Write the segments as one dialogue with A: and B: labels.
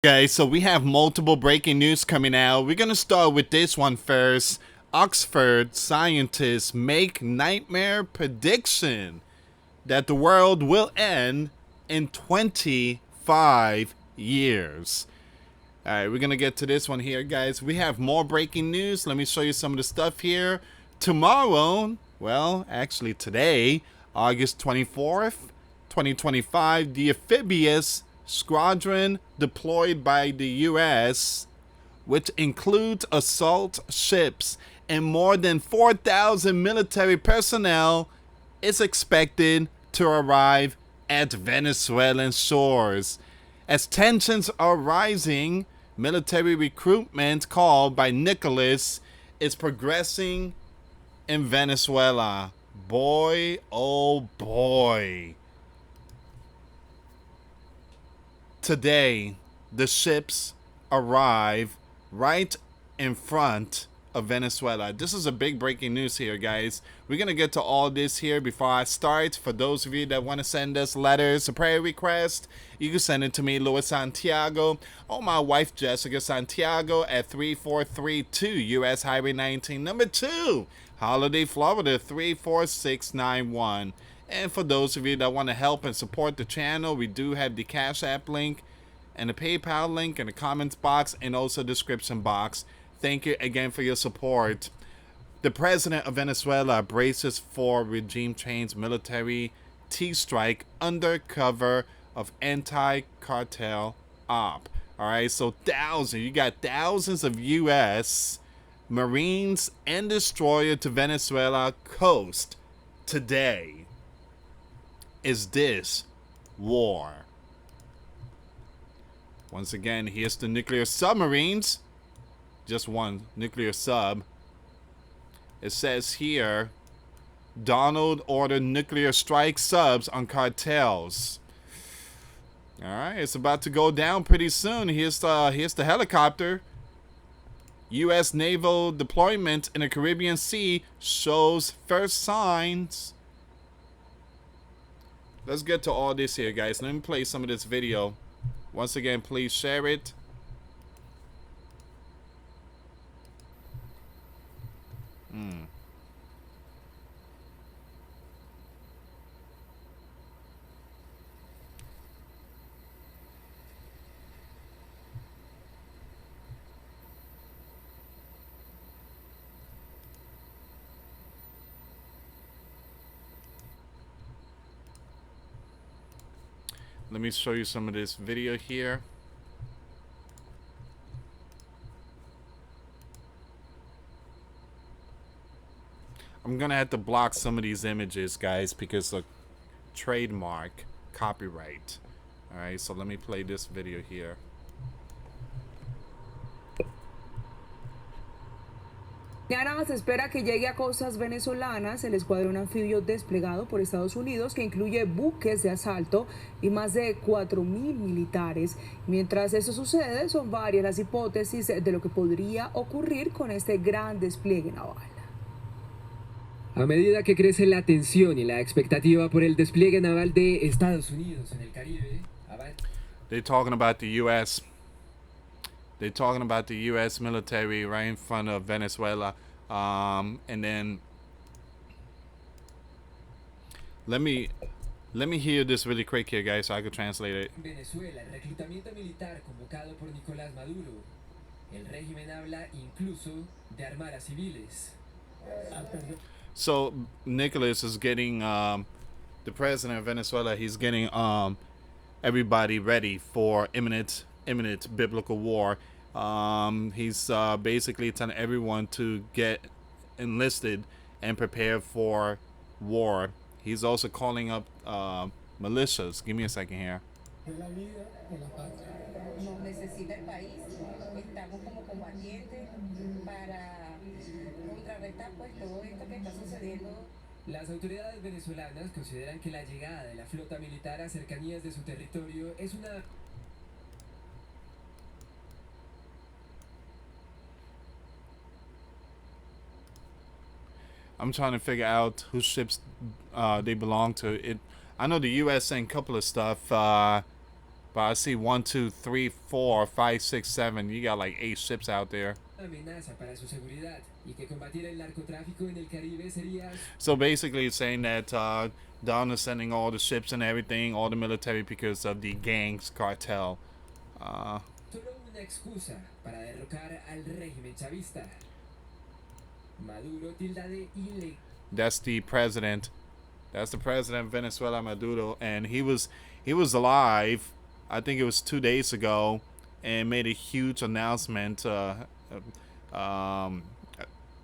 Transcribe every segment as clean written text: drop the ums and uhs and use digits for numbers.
A: Guys, so we have multiple breaking news coming out. We're gonna start with this one first. Oxford scientists make nightmare prediction that the world will end in 25 years. Alright, we're gonna get to this one here, guys. We have more breaking news. Let me show you some of the stuff here. Tomorrow, well, actually today, August 24th, 2025, the amphibious squadron deployed by the US, which includes assault ships and more than 4,000 military personnel, is expected to arrive at Venezuelan shores. As tensions are rising, military recruitment called by Nicholas is progressing in Venezuela. Boy, oh boy. Today, the ships arrive right in front of Venezuela. This is a big breaking news here, guys. We're going to get to all this here before I start. For those of you that want to send us letters, a prayer request, you can send it to me, US Santiago, or my wife, Jessica Santiago, at 3432 US Highway 19, number 2, Holiday, Florida, 34691. And for those of you that want to help and support the channel, we do have the Cash App link and the PayPal link in the comments box and also description box. Thank you again for your support. The president of Venezuela braces for regime change military T-strike under cover of anti-cartel op. Alright, so you got thousands of U.S. Marines and destroyer to Venezuela coast today. Is this war? Once again, here's the nuclear submarines. Just one nuclear sub. It says here, Donald ordered nuclear strike subs on cartels. Alright, it's about to go down pretty soon. Here's the helicopter. U.S. naval deployment in the Caribbean Sea shows first signs. Let's get to all this here, guys. Let me play some of this video. Once again, please share it. Let me show you some of this video here. I'm gonna have to block some of these images, guys, because of trademark copyright. Alright, so let me play this video here.
B: Mañana se espera que llegue a costas venezolanas el escuadrón anfibio desplegado por Estados Unidos, que incluye buques de asalto y más de 4.000 militares. Mientras eso sucede, son varias las hipótesis de lo que podría ocurrir con este gran despliegue naval.
C: A medida que crece la tensión y la expectativa por el despliegue naval de Estados Unidos en el Caribe,
A: They're talking about the U.S. They're talking about the U.S. military right in front of Venezuela. And then let me hear this really quick here, guys, so I can translate it.
C: Venezuela, el reclutamiento militar convocado por Nicolás Maduro. El régimen habla incluso de armar a civiles.
A: So Nicholas is getting the president of Venezuela. He's getting everybody ready for imminent biblical war. He's basically telling everyone to get enlisted and prepare for war. He's also calling up militias. Give me a second here.
D: Nos necesita el país, estamos como combatientes para contrarrestar pues todo esto que está sucediendo.
C: Las autoridades venezolanas consideran que la llegada de la flota militar a cercanías de su territorio es una...
A: I'm trying to figure out whose ships they belong to. I know the U.S. sent a couple of stuff. But I see 1, 2, 3, 4, 5, 6, 7. You got like 8 ships out there.
C: Amenaza para su seguridad y que combatir el narcotráfico en el Caribe sería
A: So basically, it's saying that Don is sending all the ships and everything, all the military, because of the gang's cartel.
C: solo una excusa para derrocar al régimen chavista. Maduro tilda de ilegal.
A: That's the president. That's the president of Venezuela, Maduro, and he was alive. I think it was 2 days ago, and made a huge announcement,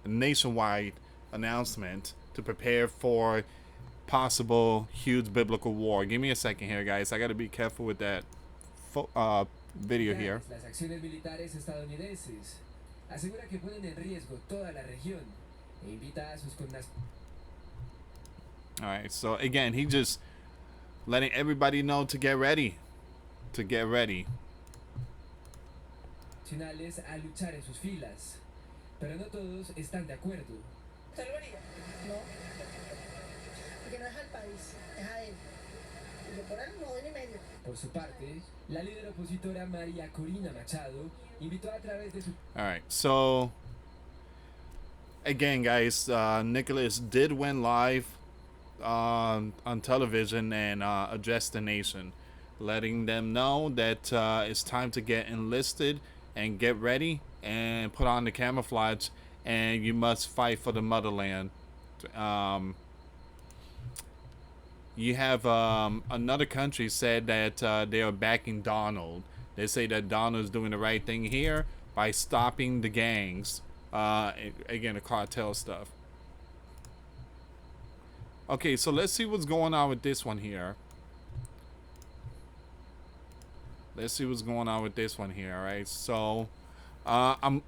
A: nationwide announcement to prepare for possible huge biblical war. Give me a second here, guys. I got to be careful with that video here.
C: Las acciones militares estadounidenses asegura que ponen en riesgo toda la región e invita a sus connacionales.
A: All right, so again, he just letting everybody know to get ready. To get ready.
C: A luchar en sus filas, pero no todos están de acuerdo.
E: ¿Usted lo haría? No. Porque no es al país, es a él. Y yo por él no doy ni medio.
C: Por su parte, la líder opositora María Corina Machado invitó a través de su...
A: All right, so again, guys, Nicholas did win live on television and address the nation, letting them know that it's time to get enlisted and get ready and put on the camouflage, and you must fight for the motherland. You have another country said that they are backing Donald. They say that Donald is doing the right thing here by stopping the gangs, again, the cartel stuff. Okay, so let's see what's going on with this one here. Let's see what's going on with this one here. All right, so I'm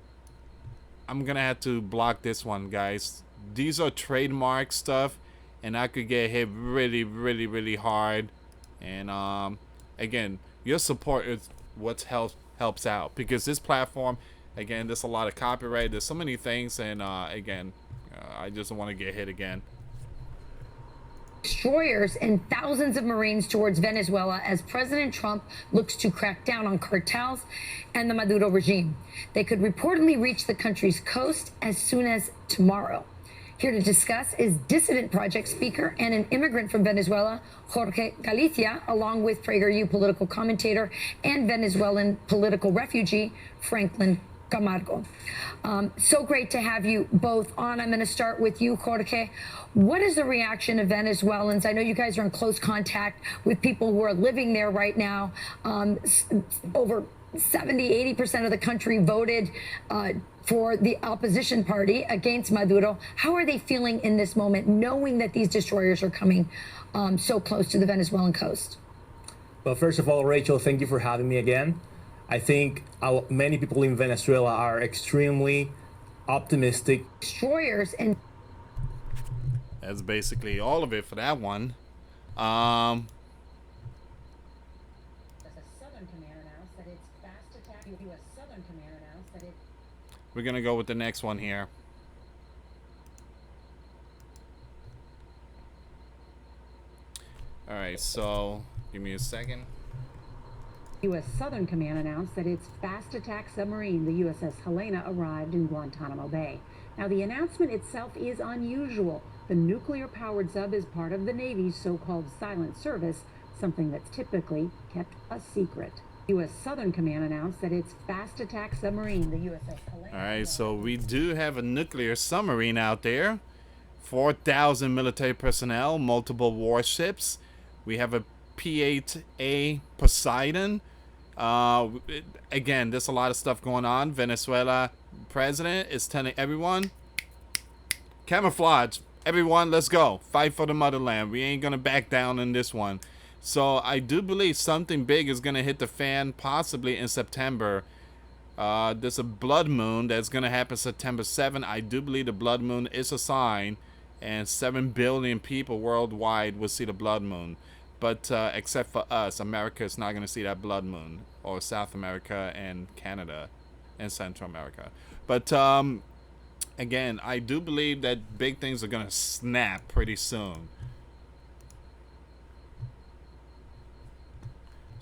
A: gonna have to block this one, guys. These are trademark stuff, and I could get hit really, really, really hard. And again, your support is what helps out, because this platform, again, there's a lot of copyright. There's so many things, and again, I just don't want to get hit again.
F: Destroyers and thousands of Marines towards Venezuela as President Trump looks to crack down on cartels and the Maduro regime. They could reportedly reach the country's coast as soon as tomorrow. Here to discuss is Dissident Project speaker and an immigrant from Venezuela, Jorge Galicia, along with PragerU political commentator and Venezuelan political refugee, Franklin Camargo. So great to have you both on. I'm going to start with you, Jorge. What is the reaction of Venezuelans? I know you guys are in close contact with people who are living there right now. Over 70–80% of the country voted for the opposition party against Maduro. How are they feeling in this moment, knowing that these destroyers are coming so close to the Venezuelan coast?
G: Well, first of all, Rachel, thank you for having me again. I think many people in Venezuela are extremely optimistic.
F: Destroyers and...
A: That's basically all of it for that one.
F: Southern Command announced that its fast attack. US Southern Command announced that it...
A: We're gonna go with the next one here. All right, so give me a second.
H: U.S. Southern Command announced that its fast attack submarine, the USS Helena, arrived in Guantanamo Bay. Now, the announcement itself is unusual. The nuclear-powered sub is part of the Navy's so-called silent service, something that's typically kept a secret. U.S. Southern Command announced that its fast attack submarine, the USS Helena...
A: All right, so we do have a nuclear submarine out there. 4,000 military personnel, multiple warships. We have a P-8A Poseidon. Again, there's a lot of stuff going on. Venezuela president is telling everyone, camouflage, everyone, let's go. Fight for the motherland. We ain't gonna back down in this one. So I do believe something big is gonna hit the fan possibly in September. There's a blood moon that's gonna happen September 7th. I do believe the blood moon is a sign, and 7 billion people worldwide will see the blood moon. But except for us, America is not going to see that blood moon, or South America and Canada and Central America. But again, I do believe that big things are going to snap pretty soon.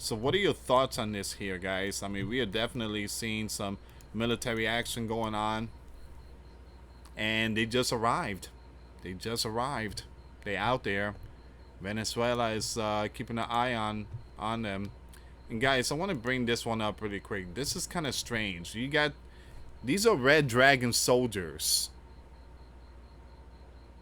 A: So what are your thoughts on this here, guys? I mean, we are definitely seeing some military action going on. And they just arrived. They just arrived. They out there. Venezuela is keeping an eye on them. And guys, I want to bring this one up really quick. This is kind of strange. You got, these are Red Dragon soldiers.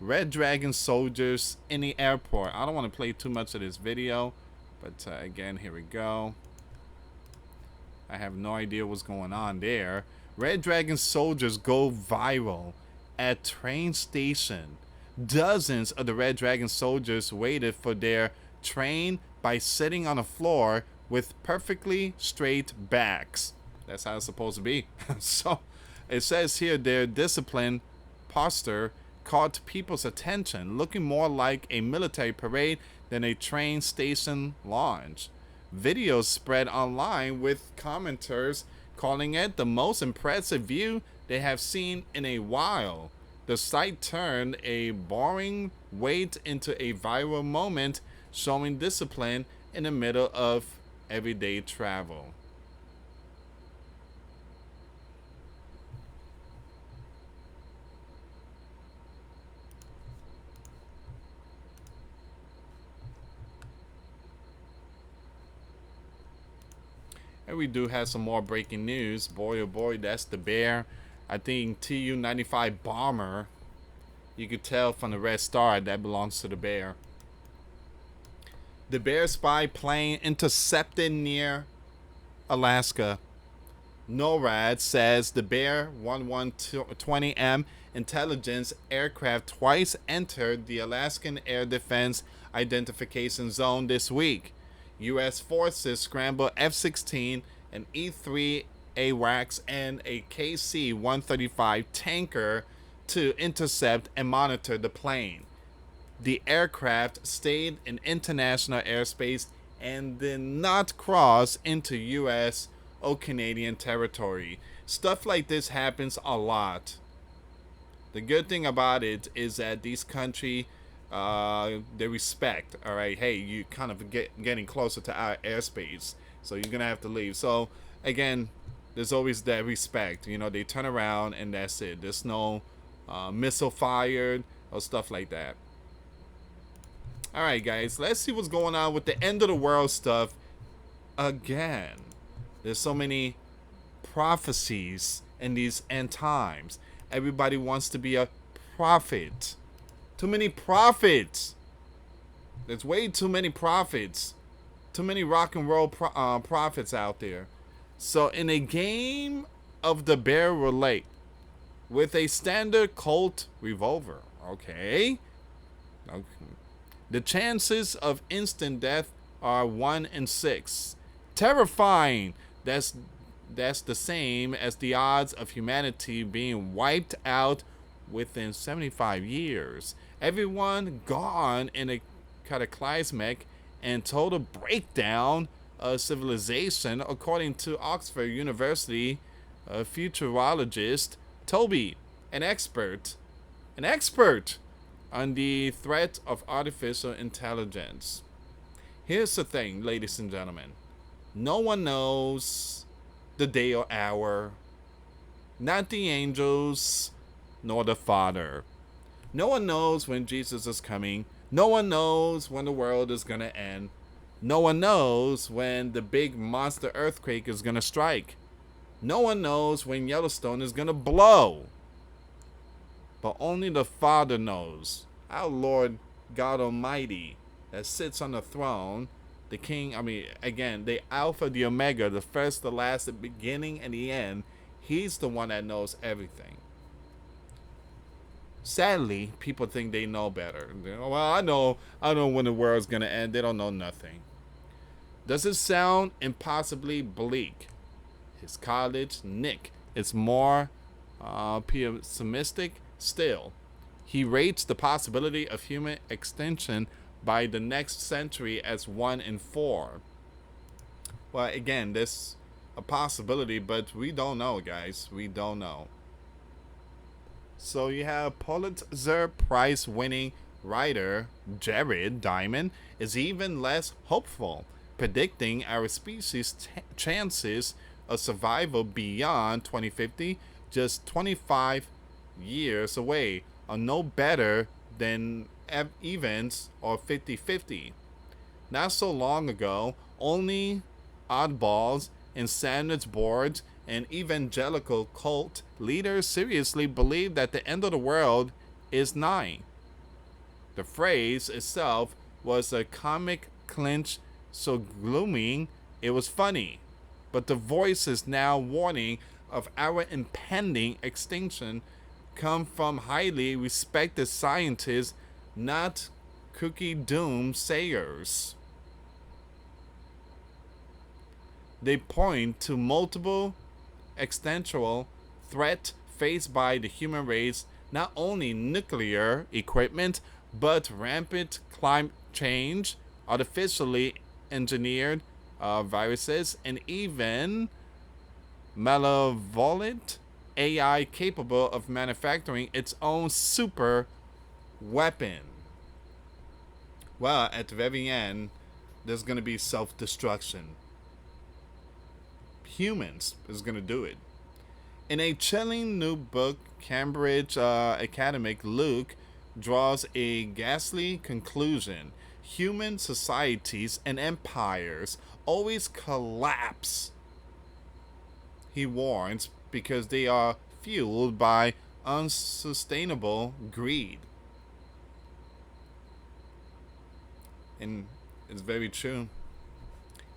A: Red Dragon soldiers in the airport. I don't want to play too much of this video, but again, here we go. I have no idea what's going on there. Red Dragon soldiers go viral at train station. Dozens of the Red Dragon soldiers waited for their train by sitting on the floor with perfectly straight backs. That's how it's supposed to be. So it says here their disciplined posture caught people's attention, looking more like a military parade than a train station launch. Videos spread online with commenters calling it the most impressive view they have seen in a while. The sight turned a boring wait into a viral moment, showing discipline in the middle of everyday travel. And we do have some more breaking news. Boy, oh boy, that's the Bear. I think Tu-95 bomber. You could tell from the red star that belongs to the Bear. The Bear spy plane intercepted near Alaska. NORAD says the Bear 1120M intelligence aircraft twice entered the Alaskan Air Defense Identification Zone this week. U.S. forces scrambled F-16 and E-3 AWACS and a KC-135 tanker to intercept and monitor the plane. The aircraft stayed in international airspace and did not cross into U.S. or Canadian territory. Stuff like this happens a lot. The good thing about it is that these countries, they respect. All right, hey, you kind of getting closer to our airspace, so you're gonna have to leave. So again, there's always that respect. You know, they turn around and that's it. There's no missile fired or stuff like that. All right, guys, let's see what's going on with the end of the world stuff. Again, there's so many prophecies in these end times. Everybody wants to be a prophet. Too many prophets. There's way too many prophets. Too many rock and roll prophets out there. So in a game of the Bear Roulette with a standard Colt revolver, okay, the chances of instant death are 1 in 6. Terrifying. That's the same as the odds of humanity being wiped out within 75 years. Everyone gone in a cataclysmic and total breakdown of civilization, according to Oxford University futurologist Toby, an expert on the threat of artificial intelligence. Here's the thing, ladies and gentlemen. No one knows the day or hour, not the angels, nor the Father. No one knows when Jesus is coming. No one knows when the world is going to end. No one knows when the big monster earthquake is going to strike. No one knows when Yellowstone is going to blow. But only the Father knows. Our Lord God Almighty that sits on the throne, the King, again, the Alpha, the Omega, the first, the last, the beginning, and the end. He's the one that knows everything. Sadly, people think they know better. Well, I know when the world's going to end. They don't know nothing. Does it sound impossibly bleak? His college, Nick, is more pessimistic still. He rates the possibility of human extinction by the next century as 1 in 4. Well, again, this a possibility, but we don't know, guys. We don't know. So you have Pulitzer Prize winning writer Jared Diamond is even less hopeful. predicting our species' chances of survival beyond 2050, just 25 years away, are no better than evens or 50-50. Not so long ago, only oddballs and sandwich boards and evangelical cult leaders seriously believed that the end of the world is nigh. The phrase itself was a comic clinch so gloomy it was funny. But the voices now warning of our impending extinction come from highly respected scientists, not cookie doomsayers. They point to multiple existential threats faced by the human race, not only nuclear equipment, but rampant climate change, artificially engineered viruses, and even malevolent AI capable of manufacturing its own super weapon. Well, at the very end, there's going to be self-destruction. Humans is going to do it. In a chilling new book, Cambridge academic Luke draws a ghastly conclusion. Human societies and empires always collapse, he warns, because they are fueled by unsustainable greed. And it's very true.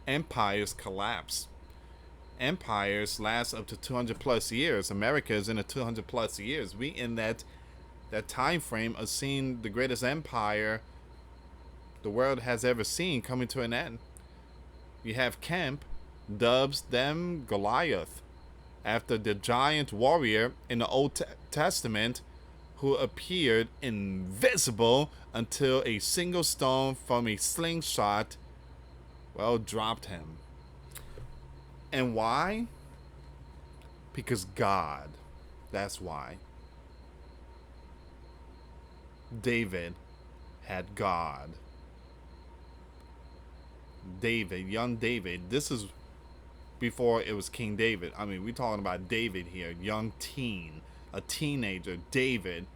A: Empires collapse. Empires last up to 200 plus years. America is in a 200 plus years. We in that time frame of seeing the greatest empire the world has ever seen coming to an end. You have Kemp dubs them Goliath, after the giant warrior in the Old Testament who appeared invisible until a single stone from a slingshot, well, dropped him. And why? Because God. That's why. David had God. David, young David, this is before it was King David. I mean, we're talking about David here, young teen, a teenager. David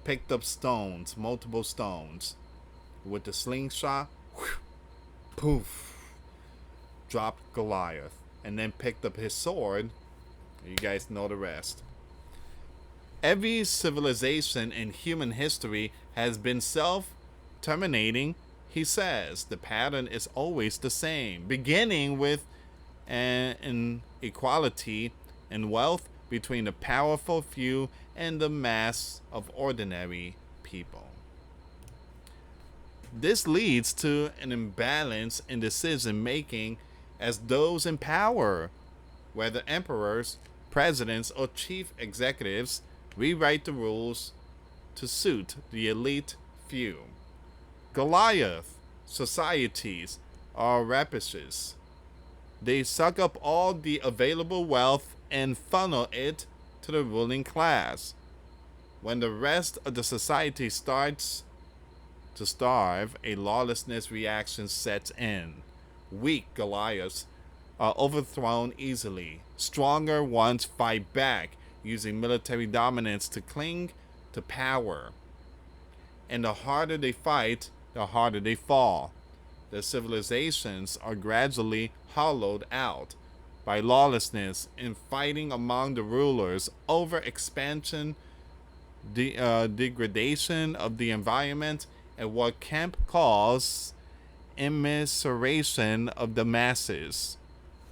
A: picked up stones, multiple stones, with the slingshot, whew, poof, dropped Goliath, and then picked up his sword. You guys know the rest. Every civilization in human history has been self-terminating, he says. The pattern is always the same, beginning with an inequality in wealth between the powerful few and the mass of ordinary people. This leads to an imbalance in decision making as those in power, whether emperors, presidents, or chief executives, rewrite the rules to suit the elite few. Goliath societies are rapacious. They suck up all the available wealth and funnel it to the ruling class. When the rest of the society starts to starve, a lawlessness reaction sets in. Weak Goliaths are overthrown easily. Stronger ones fight back, using military dominance to cling to power. And the harder they fight, the harder they fall. Their civilizations are gradually hollowed out by lawlessness and fighting among the rulers over expansion, degradation of the environment, and what Kemp calls immiseration of the masses.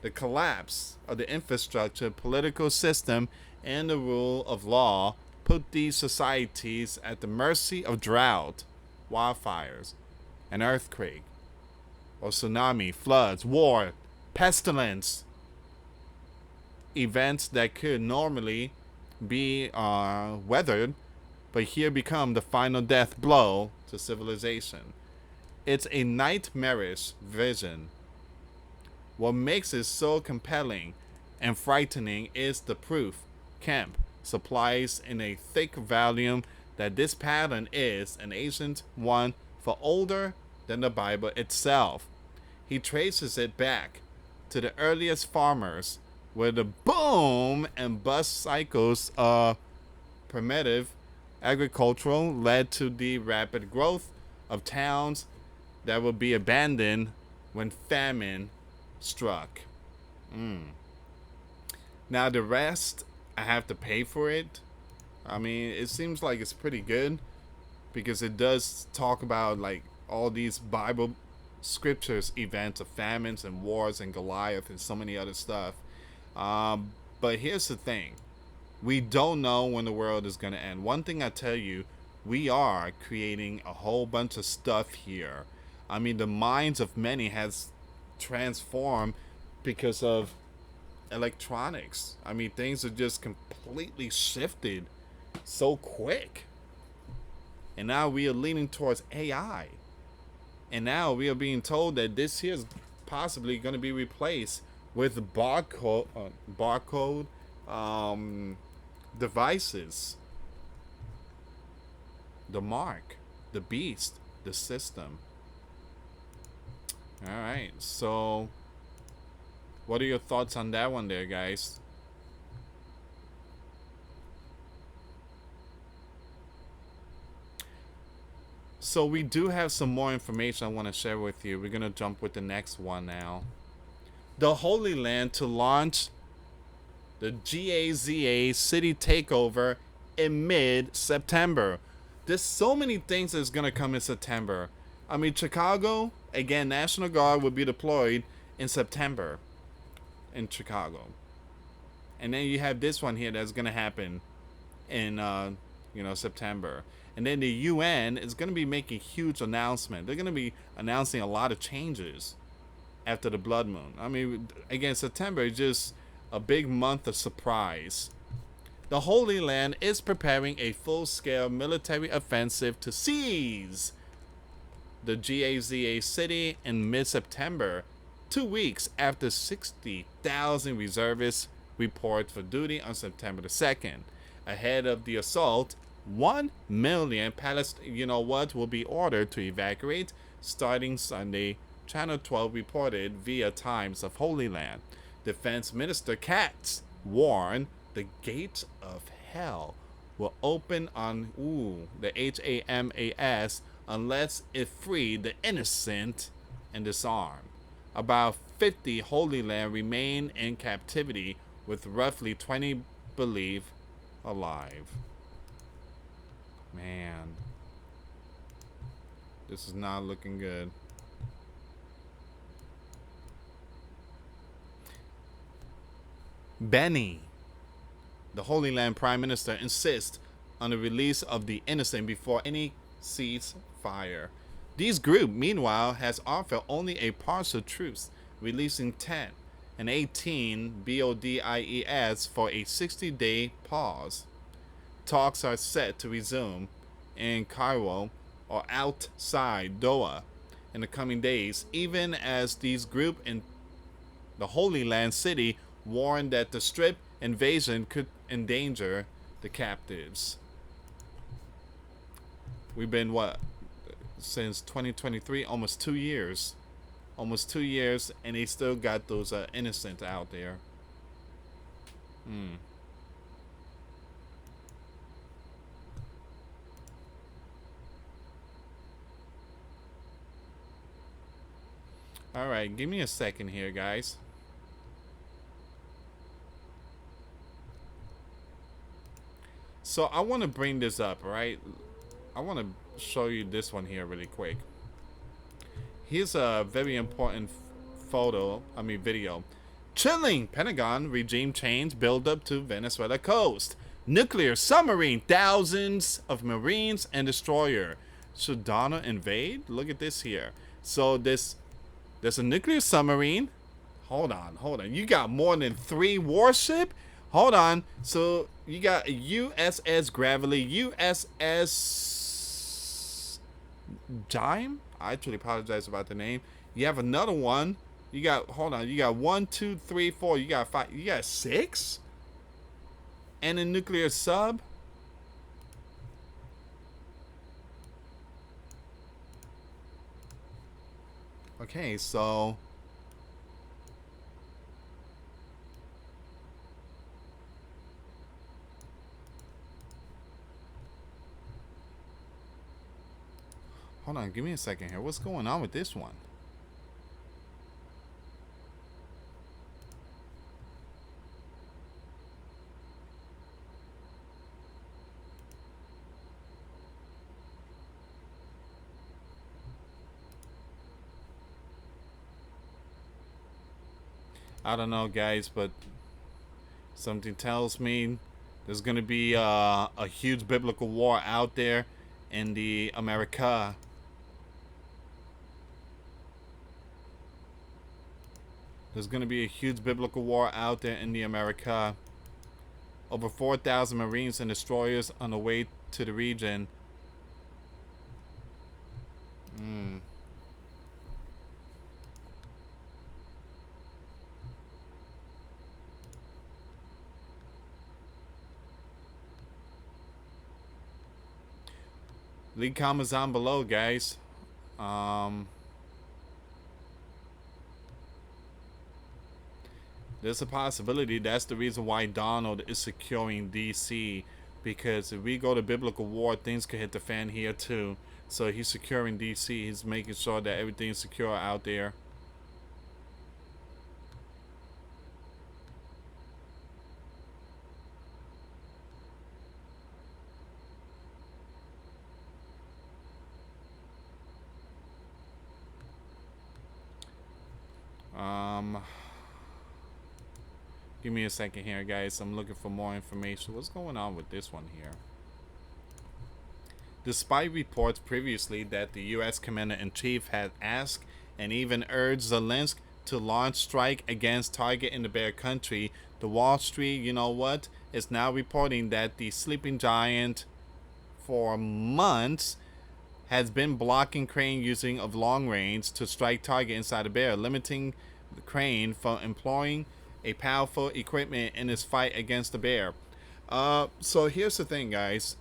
A: The collapse of the infrastructure, political system, and the rule of law put these societies at the mercy of drought, wildfires, an earthquake, or tsunami, floods, war, pestilence. Events that could normally be weathered, but here become the final death blow to civilization. It's a nightmarish vision. What makes it so compelling and frightening is the proof Kemp supplies in a thick volume that this pattern is an ancient one for older than the Bible itself. he traces it back to the earliest farmers, where the boom and bust cycles of primitive agricultural led to the rapid growth of towns that would be abandoned when famine struck. Now the rest, I have to pay for it. I mean, it seems like it's pretty good because it does talk about like all these Bible scriptures events of famines and wars and Goliath and so many other stuff. But here's the thing. We don't know when the world is going to end. One thing I tell you, we are creating a whole bunch of stuff here. I mean, the minds of many has transformed because of electronics. I mean, things are just completely shifted so quick. And now we are leaning towards AI. And now we are being told that this here is possibly going to be replaced with barcode devices. The mark, the beast, the system. All right, so what are your thoughts on that one there, guys? So we do have some more information I want to share with you. We're going to jump with the next one now. The Holy Land to launch the GAZA city takeover in mid-September. There's so many things that's going to come in September. I mean, Chicago, again, National Guard will be deployed in September in Chicago. And then you have this one here that's going to happen in, September. And then the UN is going to be making a huge announcement. They're going to be announcing a lot of changes after the Blood Moon. I mean, again, September is just a big month of surprise. The Holy Land is preparing a full-scale military offensive to seize the GAZA city in mid-September, 2 weeks after 60,000 reservists report for duty on September the 2nd. Ahead of the assault, 1 million Palestinians, will be ordered to evacuate starting Sunday, Channel 12 reported via Times of Holy Land. Defense Minister Katz warned the gates of hell will open on the HAMAS unless it freed the innocent and disarmed. About 50 Holy Land remain in captivity, with roughly 20 believed alive. Man, this is not looking good. Benny, the Holy Land Prime Minister, insists on the release of the innocent before any ceasefire. This group, meanwhile, has offered only a partial truce, releasing 10 and 18 BODIES for a 60-day pause. Talks are set to resume in Cairo or outside Doha in the coming days, even as these groups in the Holy Land city warned that the Strip invasion could endanger the captives. We've been, since 2023, almost 2 years. Almost 2 years, and they still got those innocents out there. Alright, give me a second here, guys. So I want to bring this up, right? I want to show you this one here really quick. Here's a very important video. Chilling Pentagon regime change build up to Venezuela coast. Nuclear submarine, thousands of Marines and destroyer. Should Donald invade? Look at this here. So there's a nuclear submarine. Hold on. You got more than 3 warship? Hold on. So you got a USS Gravely, USS Jime? I actually apologize about the name. You have another one. You got 1, 2, 3, 4. You got 5. You got 6? And a nuclear sub? Okay, so hold on, give me a second here. What's going on with this one? I don't know, guys, but something tells me there's gonna be a huge biblical war out there in the America. There's gonna be a huge biblical war out there in the America. Over 4,000 Marines and destroyers on the way to the region. Leave comments down below, guys. There's a possibility that's the reason why Donald is securing DC, because if we go to biblical war, things could hit the fan here too. So he's securing DC. He's making sure that everything's secure out there. Give me a second here, guys. I'm looking for more information. What's going on with this one here? Despite reports previously that the U.S. Commander-in-Chief had asked and even urged Zelensky to launch strike against target in the Bear Country, the Wall Street, you know what, is now reporting that the sleeping giant for months has been blocking Crane using of long range to strike target inside the Bear, limiting the Crane from employing a powerful equipment in his fight against the Bear. So here's the thing, guys.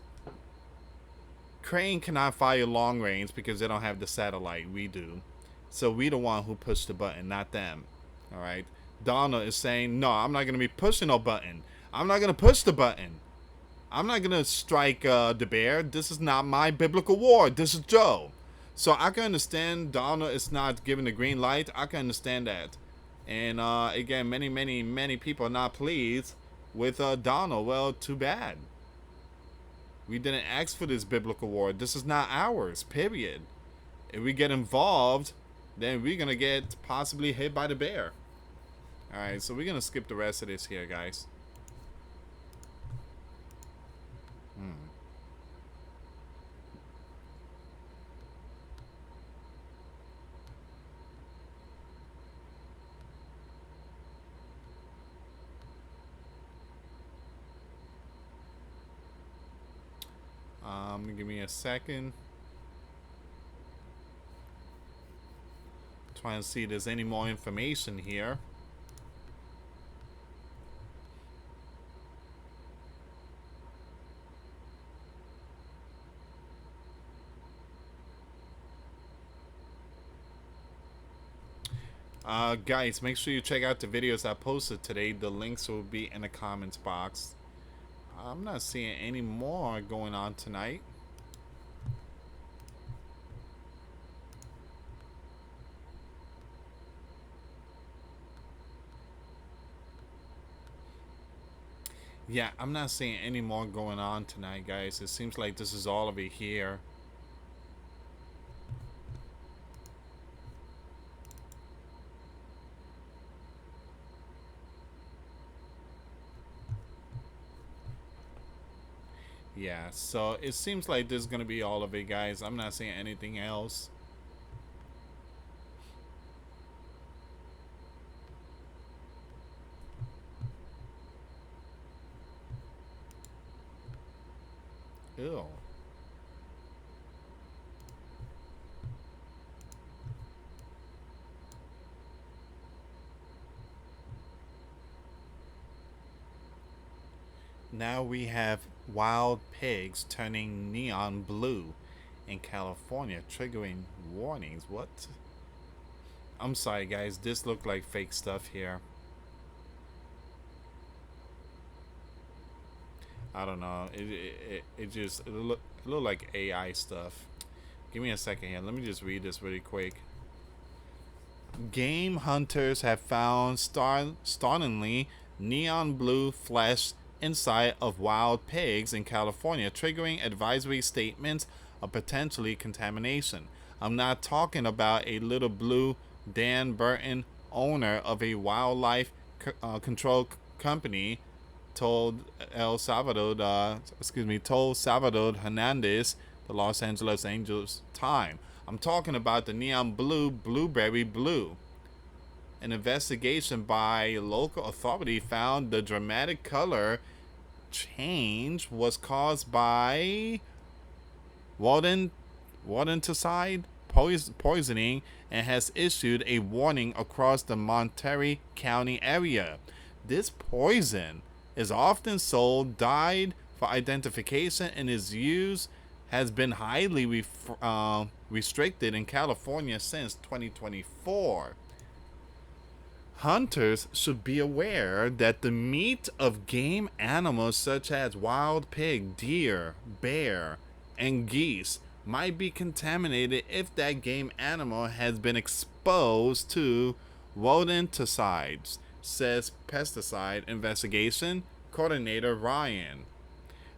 A: Crane cannot fire long range because they don't have the satellite. We do. So we the one who pushed the button, not them. Alright. Donald is saying, no, I'm not going to be pushing no button. I'm not going to push the button. I'm not going to strike the Bear. This is not my biblical war. This is Joe. So I can understand Donald is not giving the green light. I can understand that. And again, many people are not pleased with Donald. Well, too bad. We didn't ask for this biblical war. This is not ours, period. If we get involved, then we're going to get possibly hit by the Bear. Alright, so we're going to skip the rest of this here, guys. Give me a second. Trying to see if there's any more information here. Guys, make sure you check out the videos I posted today. The links will be in the comments box. I'm not seeing any more going on tonight. Yeah, I'm not seeing any more going on tonight, guys. It seems like this is all of it here. Yeah, so it seems like this is going to be all of it, guys. I'm not seeing anything else. Ew. Now we have wild pigs turning neon blue in California, triggering warnings. What? I'm sorry, guys. This looked like fake stuff here. I don't know. It look like AI stuff. Give me a second here. Let me just read this really quick. Game hunters have found startlingly neon blue flesh inside of wild pigs in California, triggering advisory statements of potentially contamination. I'm not talking about a little blue Dan Burton, owner of a wildlife control company, told Salvador Hernandez, the Los Angeles Angels Time. I'm talking about the neon blue blueberry blue. An investigation by local authority found the dramatic color change was caused by rodenticide poisoning and has issued a warning across the Monterey County area. This poison is often sold dyed for identification, and its use has been highly restricted in California since 2024. Hunters should be aware that the meat of game animals such as wild pig, deer, bear, and geese might be contaminated if that game animal has been exposed to rodenticides, says pesticide investigation coordinator Ryan.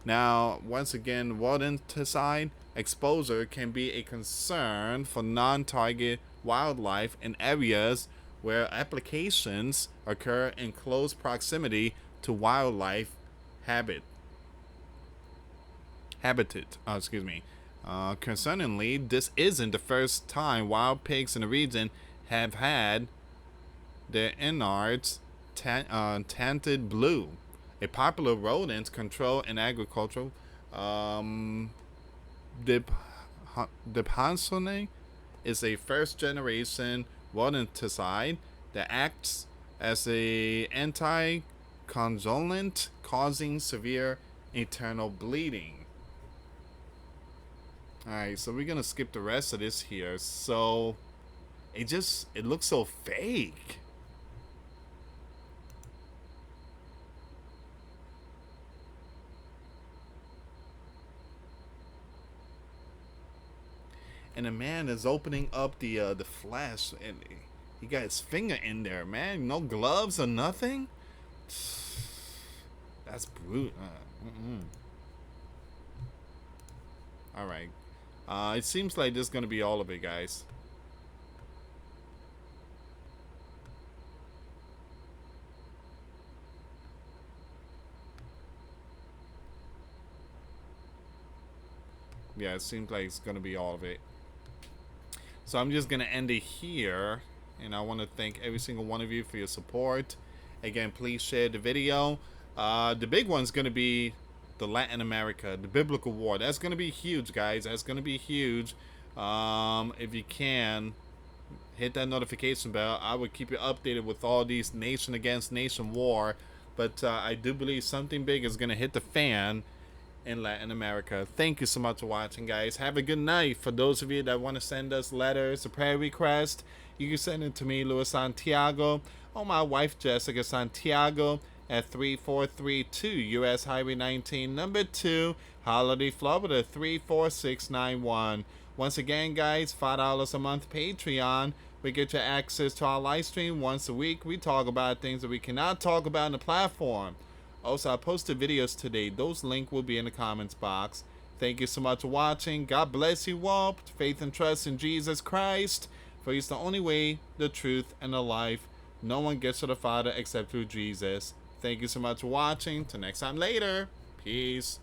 A: Now, once again, rodenticide exposure can be a concern for non-target wildlife in areas where applications occur in close proximity to wildlife habitat. Concerningly, this isn't the first time wild pigs in the region have had their innards tinted blue. A popular rodent control in agriculture, Diphansone is a first-generation rodenticide that acts as a anticonvulsant, causing severe internal bleeding. Alright, so we're gonna skip the rest of this here. So it looks so fake. And the man is opening up the flash, and he got his finger in there, man. No gloves or nothing. That's brutal. All right. It seems like this is gonna be all of it, guys. Yeah, it seems like it's gonna be all of it. So I'm just gonna end it here, and I want to thank every single one of you for your support. Again, please share the video. The big one's gonna be the Latin America, the biblical war. That's gonna be huge, guys. That's gonna be huge. If you can, hit that notification bell. I would keep you updated with all these nation against nation war. But I do believe something big is gonna hit the fan in Latin America. Thank you so much for watching, guys. Have a good night. For those of you that want to send us letters, a prayer request, you can send it to me, US Santiago, or my wife, Jessica Santiago, at 3432 US Highway 19, number 2, Holiday, Florida, 34691. Once again, guys, $5 a month Patreon. We get you access to our live stream once a week. We talk about things that we cannot talk about on the platform. Also, I posted videos today. Those links will be in the comments box. Thank you so much for watching. God bless you all. Faith and trust in Jesus Christ. For He's the only way, the truth, and the life. No one gets to the Father except through Jesus. Thank you so much for watching. Till next time later. Peace.